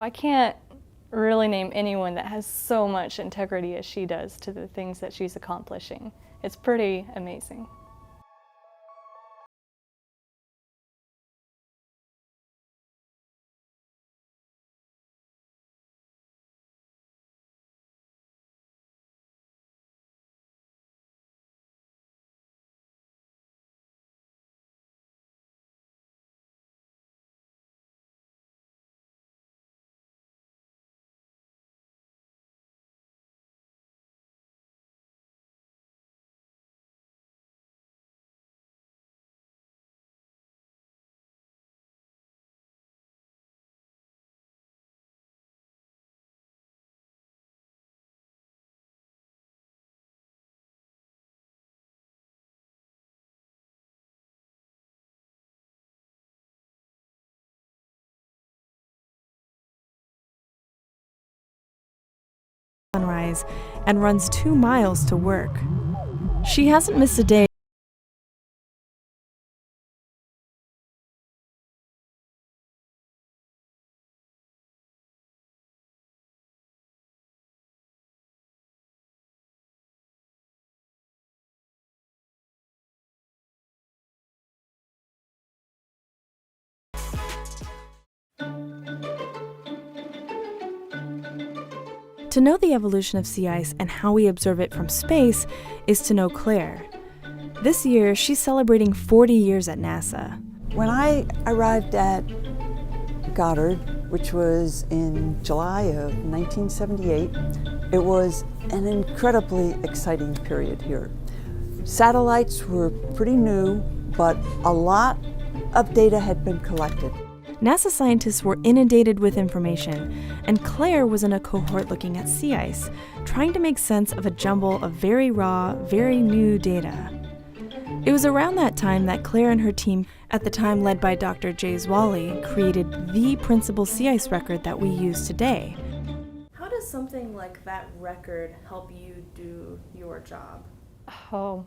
I can't really name anyone that has so much integrity as she does to the things that she's accomplishing. It's pretty amazing. Sunrise and runs 2 miles to work. She hasn't missed a day. To know the evolution of sea ice and how we observe it from space is to know Claire. This year, she's celebrating 40 years at NASA. When I arrived at Goddard, which was in July of 1978, it was an incredibly exciting period here. Satellites were pretty new, but a lot of data had been collected. NASA scientists were inundated with information, and Claire was in a cohort looking at sea ice, trying to make sense of a jumble of very raw, very new data. It was around that time that Claire and her team, at the time led by Dr. Jay Zwally, created the principal sea ice record that we use today. How does something like that record help you do your job? Oh.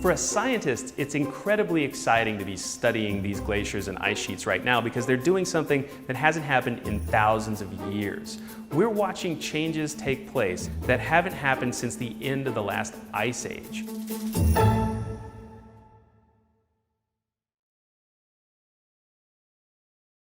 For us scientists, it's incredibly exciting to be studying these glaciers and ice sheets right now because they're doing something that hasn't happened in thousands of years. We're watching changes take place that haven't happened since the end of the last ice age.